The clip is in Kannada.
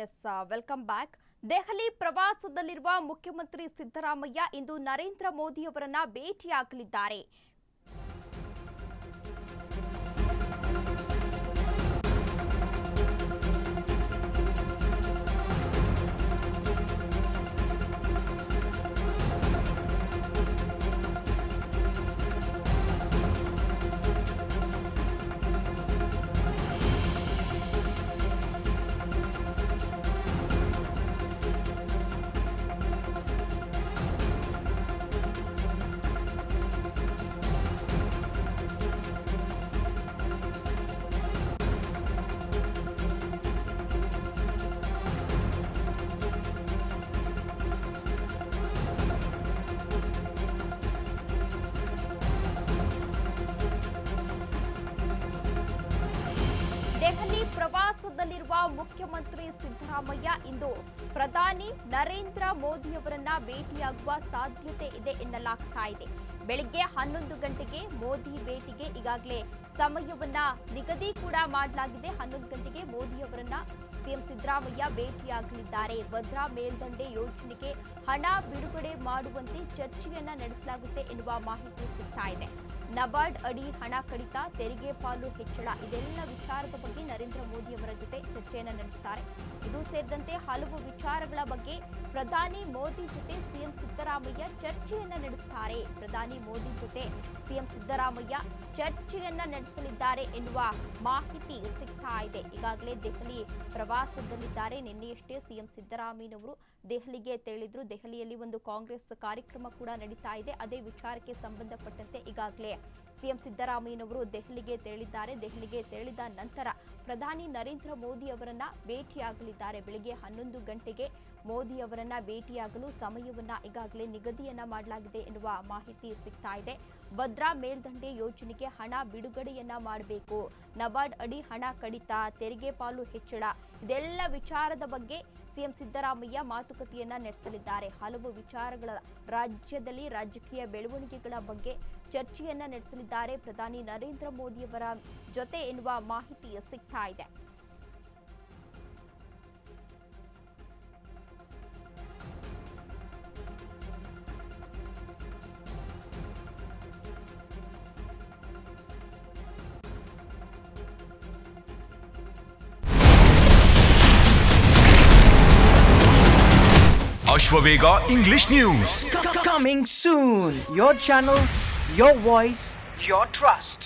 S welcome back. ದೆಹಲಿ ಪ್ರವಾಸದಲ್ಲಿರುವ ಮುಖ್ಯಮಂತ್ರಿ ಸಿದ್ದರಾಮಯ್ಯ ಇಂದು ನರೇಂದ್ರ ಮೋದಿ ಅವರನ್ನ ಭೇಟಿಯಾಗಲಿದ್ದಾರೆ. ದೆಹಲಿ ಪ್ರವಾಸದಲ್ಲಿರುವ ಮುಖ್ಯಮಂತ್ರಿ ಸಿದ್ದರಾಮಯ್ಯ ಇಂದು ಪ್ರಧಾನಿ ನರೇಂದ್ರ ಮೋದಿ ಅವರನ್ನ ಭೇಟಿಯಾಗುವ ಸಾಧ್ಯತೆ ಇದೆ ಎನ್ನಲಾಗ್ತಾ ಇದೆ. ಬೆಳಿಗ್ಗೆ 11 ಗಂಟೆಗೆ ಮೋದಿ ಭೇಟಿಗೆ ಈಗಾಗಲೇ ಸಮಯವನ್ನ ನಿಗದಿ ಕೂಡ ಮಾಡಲಾಗಿದೆ. 11 ಗಂಟೆಗೆ ಮೋದಿ ಅವರನ್ನ ಸಿಎಂ ಸಿದ್ದರಾಮಯ್ಯ ಭೇಟಿಯಾಗಲಿದ್ದಾರೆ. ಭದ್ರಾ ಮೇಲ್ದಂಡೆ ಯೋಜನೆಗೆ ಹಣ ಬಿಡುಗಡೆ ಮಾಡುವಂತೆ ಚರ್ಚೆಯನ್ನ ನಡೆಸಲಾಗುತ್ತೆ ಎನ್ನುವ ಮಾಹಿತಿ ಸಿಗ್ತಾ ಇದೆ. ನಬಾರ್ಡ್ ಅಡಿ ಹಣ ಕಡಿತ, ತೆರಿಗೆ ಪಾಲು ಹೆಚ್ಚಳ ಇದೆಲ್ಲ ವಿಚಾರದ ಬಗ್ಗೆ ನರೇಂದ್ರ ಮೋದಿ ಅವರ ಜೊತೆ ಚರ್ಚೆಯನ್ನು ನಡೆಸುತ್ತಾರೆ. ಇದು ಸೇರಿದಂತೆ ಹಲವು ವಿಚಾರಗಳ ಬಗ್ಗೆ ಪ್ರಧಾನಿ ಮೋದಿ ಜೊತೆ ಸಿಎಂ ಸಿದ್ದರಾಮಯ್ಯ ಚರ್ಚೆಯನ್ನ ನಡೆಸುತ್ತಾರೆ. ಪ್ರಧಾನಿ ಮೋದಿ ಜೊತೆ ಸಿಎಂ ಸಿದ್ದರಾಮಯ್ಯ ಚರ್ಚೆಯನ್ನ ನಡೆಸಲಿದ್ದಾರೆ ಎನ್ನುವ ಮಾಹಿತಿ ಸಿಗ್ತಾ ಇದೆ. ಈಗಾಗಲೇ ದೆಹಲಿ ಪ್ರವಾಸದಲ್ಲಿದ್ದಾರೆ. ನಿನ್ನೆಯಷ್ಟೇ ಸಿಎಂ ಸಿದ್ದರಾಮಯ್ಯನವರು ದೆಹಲಿಗೆ ತೆರಳಿದ್ರು. ದೆಹಲಿಯಲ್ಲಿ ಒಂದು ಕಾಂಗ್ರೆಸ್ ಕಾರ್ಯಕ್ರಮ ಕೂಡ ನಡೀತಾ ಇದೆ. ಅದೇ ವಿಚಾರಕ್ಕೆ ಸಂಬಂಧಪಟ್ಟಂತೆ ಈಗಾಗಲೇ ಸಿಎಂ ಸಿದ್ದರಾಮಯ್ಯನವರು ದೆಹಲಿಗೆ ತೆರಳಿದ್ದಾರೆ. ದೆಹಲಿಗೆ ತೆರಳಿದ ನಂತರ ಪ್ರಧಾನಿ ನರೇಂದ್ರ ಮೋದಿ ಅವರನ್ನ ಭೇಟಿಯಾಗಲಿದ್ದಾರೆ. ಬೆಳಿಗ್ಗೆ 11 ಗಂಟೆಗೆ ಮೋದಿ ಅವರನ್ನ ಭೇಟಿಯಾಗಲು ಸಮಯವನ್ನ ಈಗಾಗಲೇ ನಿಗದಿಯನ್ನ ಮಾಡಲಾಗಿದೆ ಎನ್ನುವ ಮಾಹಿತಿ ಸಿಗ್ತಾ ಇದೆ. ಭದ್ರಾ ಮೇಲ್ದಂಡೆ ಯೋಜನೆಗೆ ಹಣ ಬಿಡುಗಡೆಯನ್ನ ಮಾಡಬೇಕು, ನಬಾರ್ಡ್ ಅಡಿ ಹಣ ಕಡಿತ, ತೆರಿಗೆ ಪಾಲು ಹೆಚ್ಚಳ ಇದೆಲ್ಲ ವಿಚಾರದ ಬಗ್ಗೆ ಸಿಎಂ ಸಿದ್ದರಾಮಯ್ಯ ಮಾತುಕತೆಯನ್ನ ನಡೆಸಲಿದ್ದಾರೆ. ಹಲವು ವಿಚಾರಗಳ ರಾಜ್ಯದಲ್ಲಿ ರಾಜಕೀಯ ಬೆಳವಣಿಗೆಗಳ ಬಗ್ಗೆ ಚರ್ಚೆಯನ್ನ ನಡೆಸಲಿದ್ದಾರೆ ಪ್ರಧಾನಿ ನರೇಂದ್ರ ಮೋದಿಯವರ ಜೊತೆ ಎನ್ನುವ ಮಾಹಿತಿ ಸಿಗ್ತಾ ಇದೆ. Ashwavega English News. Coming soon. Your channel, your voice, your trust.